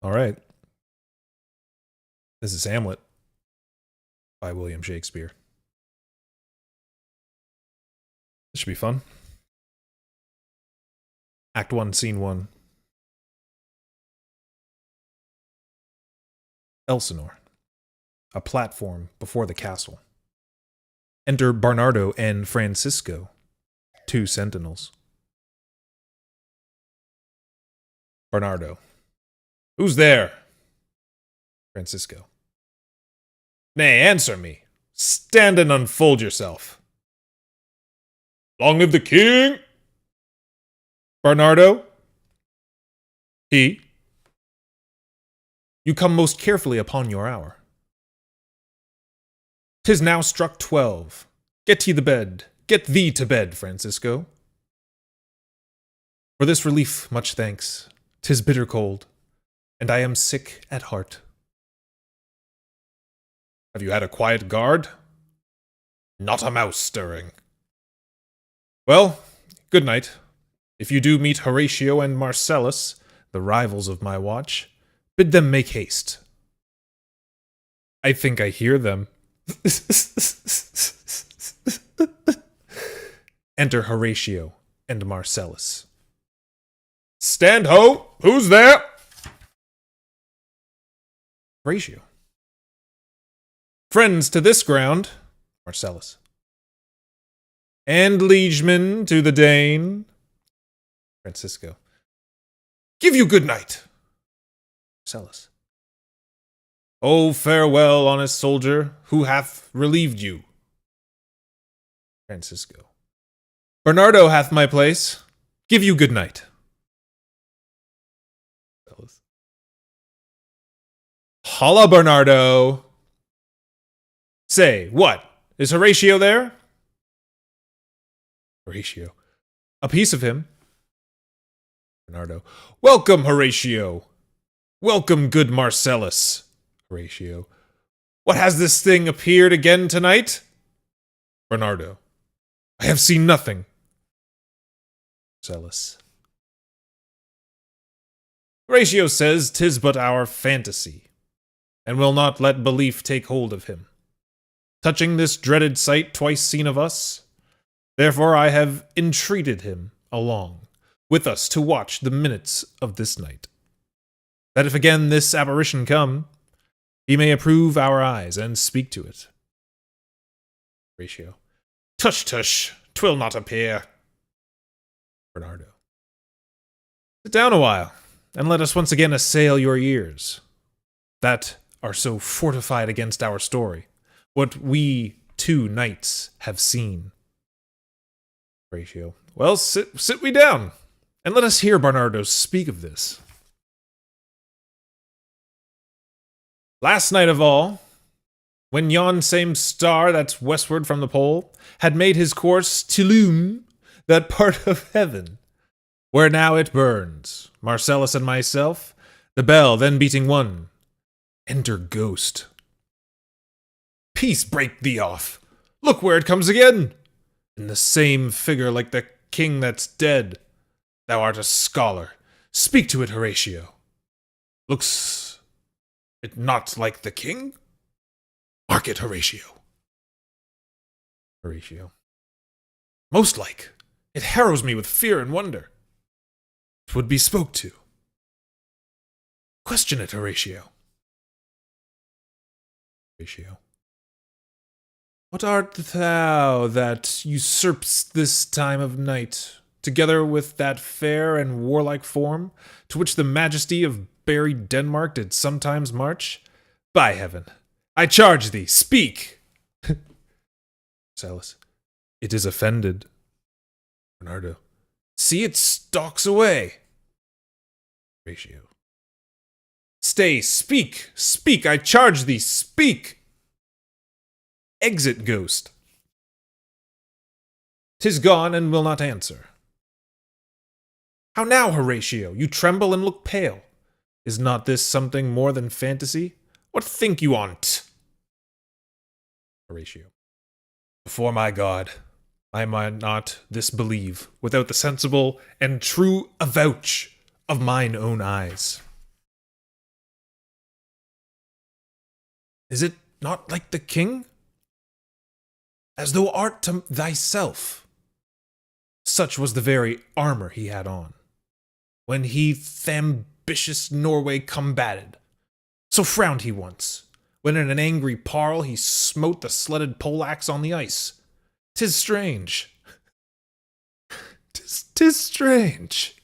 All right. This is Hamlet by William Shakespeare. This should be fun. Act 1, Scene 1. Elsinore. A platform before the castle. Enter Bernardo and Francisco, two sentinels. Bernardo. Who's there? Francisco. Nay, answer me. Stand and unfold yourself. Long live the king! Bernardo? He? You come most carefully upon your hour. 'Tis now struck 12. Get ye the bed. Get thee to bed, Francisco. For this relief much thanks. 'Tis bitter cold, and I am sick at heart. Have you had a quiet guard? Not a mouse stirring. Well, good night. If you do meet Horatio and Marcellus, the rivals of my watch, bid them make haste. I think I hear them. Enter Horatio and Marcellus. Stand ho! Who's there? Horatio. Friends to this ground, Marcellus. And liegemen to the Dane, Francisco. Give you good night, Marcellus. Oh, farewell, honest soldier, who hath relieved you? Francisco. Bernardo hath my place. Give you good night. Marcellus. Holla, Bernardo. Say, what? Is Horatio there? Horatio. A piece of him. Bernardo. Welcome, Horatio. Welcome, good Marcellus. Horatio. What has this thing appeared again tonight? Bernardo. I have seen nothing. Marcellus. Horatio says 'tis but our fantasy, and will not let belief take hold of him. Touching this dreaded sight twice seen of us, therefore I have entreated him along with us to watch the minutes of this night, that if again this apparition come, he may approve our eyes and speak to it. Horatio. Tush, tush, 'twill not appear. Bernardo. Sit down a while, and let us once again assail your ears, that are so fortified against our story, what we two knights have seen. Horatio. Well, sit we down, and let us hear Bernardo speak of this. Last night of all, when yon same star that's westward from the pole had made his course t'illume that part of heaven, where now it burns, Marcellus and myself, the bell then beating one, enter ghost. Peace break thee off! Look where it comes again! In the same figure like the king that's dead. Thou art a scholar. Speak to it, Horatio. Looks it not like the king? Mark it, Horatio. Horatio. Most like. It harrows me with fear and wonder. 'Twould be spoke to. Question it, Horatio. Horatio. What art thou that usurpst this time of night, together with that fair and warlike form, to which the majesty of buried Denmark did sometimes march? By heaven, I charge thee, speak! Marcellus. It is offended. Bernardo. See, it stalks away. Horatio. Stay, speak, speak, I charge thee, speak! Exit, ghost. 'Tis gone and will not answer. How now, Horatio? You tremble and look pale. Is not this something more than fantasy? What think you on't? Horatio. Before my God, I might not this believe, without the sensible and true avouch of mine own eyes. Is it not like the king? As thou art to thyself. Such was the very armor he had on, when he th'ambitious Norway combated. So frowned he once, when in an angry parle he smote the sledded poleaxe on the ice. 'Tis strange. 'Tis strange.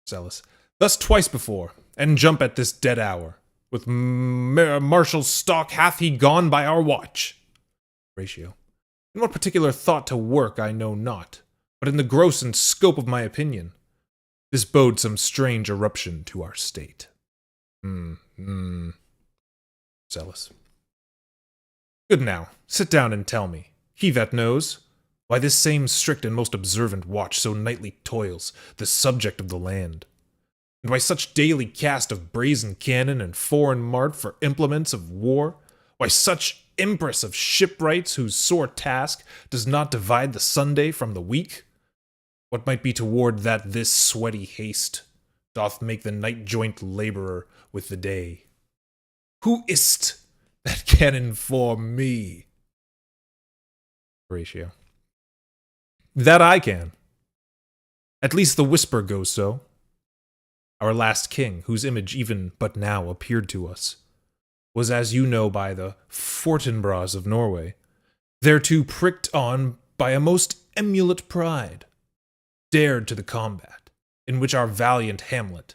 Zealous. Thus twice before, and jump at this dead hour. With martial stalk hath he gone by our watch. Ratio. In what particular thought to work I know not, but in the gross and scope of my opinion, this bode some strange eruption to our state. Zealous. Good now, sit down and tell me, he that knows, why this same strict and most observant watch so nightly toils, the subject of the land, and why such daily cast of brazen cannon and foreign mart for implements of war, why such impress of shipwrights whose sore task does not divide the Sunday from the week? What might be toward that this sweaty haste doth make the night joint laborer with the day? Who is't that can inform me? Horatio. That I can. At least the whisper goes so. Our last king, whose image even but now appeared to us, was, as you know, by the Fortinbras of Norway, thereto pricked on by a most emulate pride, dared to the combat, in which our valiant Hamlet,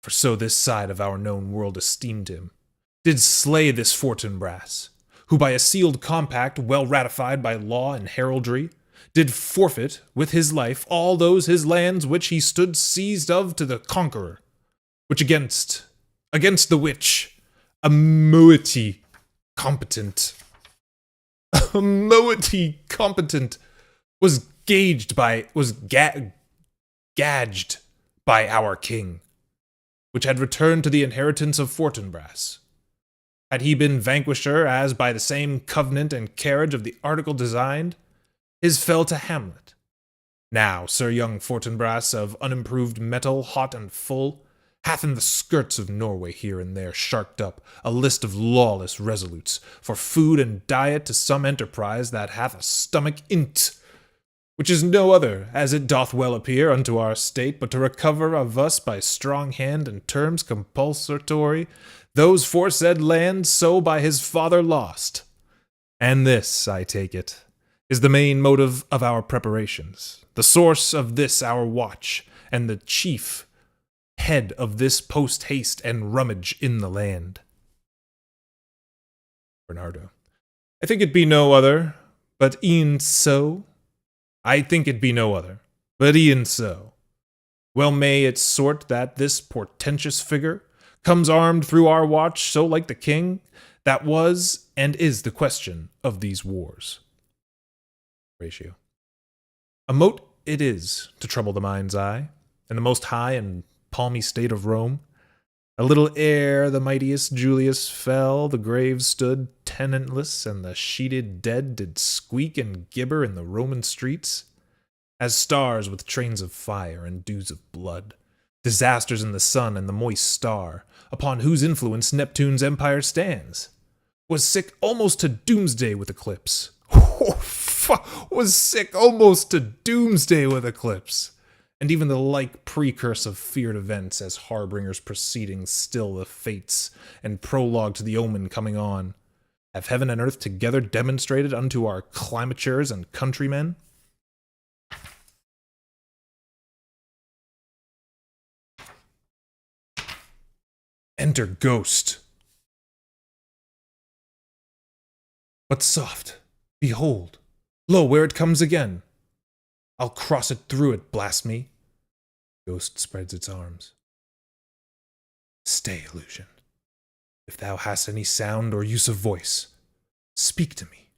for so this side of our known world esteemed him, did slay this Fortinbras, who by a sealed compact well ratified by law and heraldry, did forfeit with his life all those his lands which he stood seized of to the conqueror, which against the which a moiety competent was gauged by gauged by our king, which had returned to the inheritance of Fortinbras. Had he been vanquisher, as by the same covenant and carriage of the article designed, his fell to Hamlet. Now, Sir young Fortinbras of unimproved metal, hot and full, hath in the skirts of Norway here and there sharked up a list of lawless resolutes for food and diet to some enterprise that hath a stomach in't, which is no other, as it doth well appear unto our state, but to recover of us by strong hand and terms compulsatory those foresaid lands so by his father lost. And this, I take it, is the main motive of our preparations, the source of this our watch, and the chief head of this post-haste and rummage in the land. Bernardo. I think it be no other, but e'en so. I think it be no other, but e'en so. Well may it sort that this portentous figure comes armed through our watch so like the king, that was and is the question of these wars. Ratio. A mote it is to trouble the mind's eye, in the most high and palmy state of Rome. A little ere the mightiest Julius fell, the graves stood tenantless, and the sheeted dead did squeak and gibber in the Roman streets, as stars with trains of fire and dews of blood, disasters in the sun and the moist star, upon whose influence Neptune's empire stands, was sick almost to doomsday with eclipse. Was sick almost to doomsday with eclipse. And even the like precurse of feared events as harbingers preceding still the fates, and prologue to the omen coming on, have heaven and earth together demonstrated unto our climatures and countrymen? Enter Ghost. But soft, behold, lo, where it comes again. I'll cross it through it, blast me. Ghost spreads its arms. Stay, illusion. If thou hast any sound or use of voice, speak to me.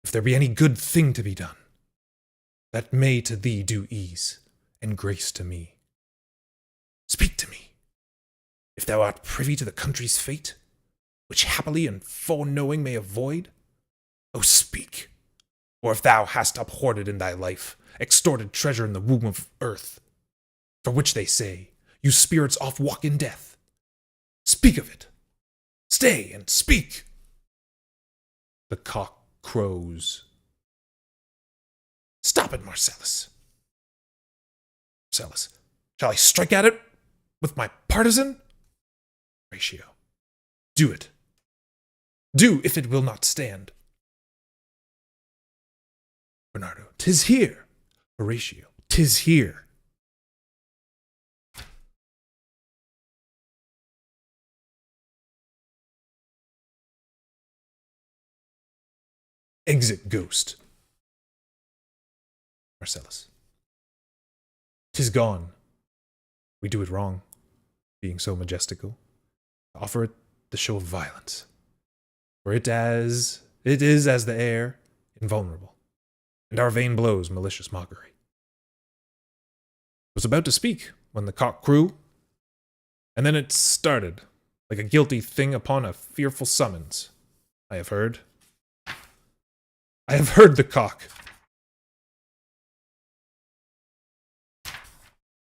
If there be any good thing to be done, that may to thee do ease, and grace to me. Speak to me. If thou art privy to the country's fate, which happily and foreknowing may avoid, oh, speak. Or if thou hast uphoarded in thy life, extorted treasure in the womb of earth, for which they say, you spirits oft walk in death. Speak of it. Stay and speak. The cock crows. Stop it, Marcellus. Marcellus, shall I strike at it with my partisan? Horatio, do it. Do, if it will not stand. Bernardo, 'tis here. Horatio, 'tis here. Exit ghost. Marcellus, 'tis gone. We do it wrong, being so majestical. Offer it the show of violence. For it is as the air, invulnerable, and our vain blows malicious mockery. Was about to speak when the cock crew, and then it started, like a guilty thing upon a fearful summons. I have heard the cock.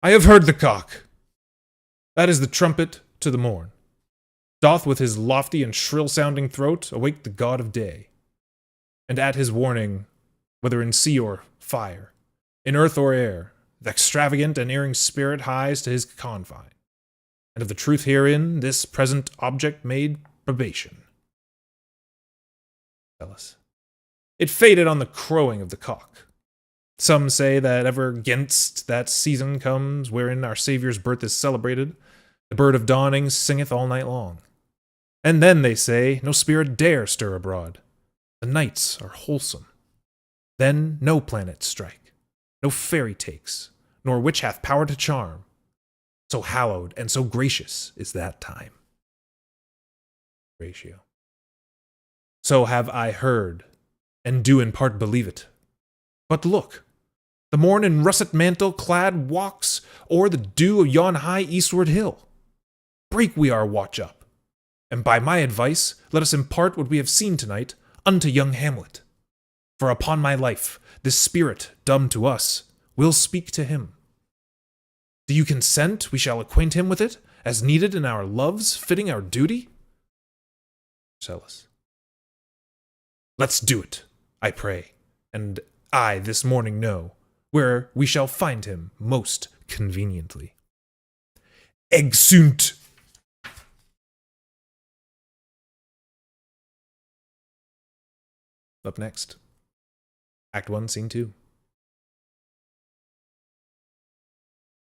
I have heard the cock. That is the trumpet to the morn. Doth with his lofty and shrill-sounding throat awake the god of day. And at his warning, whether in sea or fire, in earth or air, the extravagant and erring spirit hies to his confine. And of the truth herein, this present object made probation. It faded on the crowing of the cock. Some say that ever 'gainst that season comes wherein our Saviour's birth is celebrated, the bird of dawning singeth all night long. And then, they say, no spirit dare stir abroad. The nights are wholesome. Then no planets strike, no fairy takes, nor witch hath power to charm. So hallowed and so gracious is that time. Horatio. So have I heard, and do in part believe it. But look, the morn in russet mantle clad walks o'er the dew of yon high eastward hill. Break we our watch up, and by my advice let us impart what we have seen tonight unto young Hamlet. For upon my life, this spirit, dumb to us, will speak to him. Do you consent we shall acquaint him with it, as needed in our loves, fitting our duty? Marcellus. Let's do it, I pray, and I this morning know where we shall find him most conveniently. Exeunt! Up next, Act 1, Scene 2.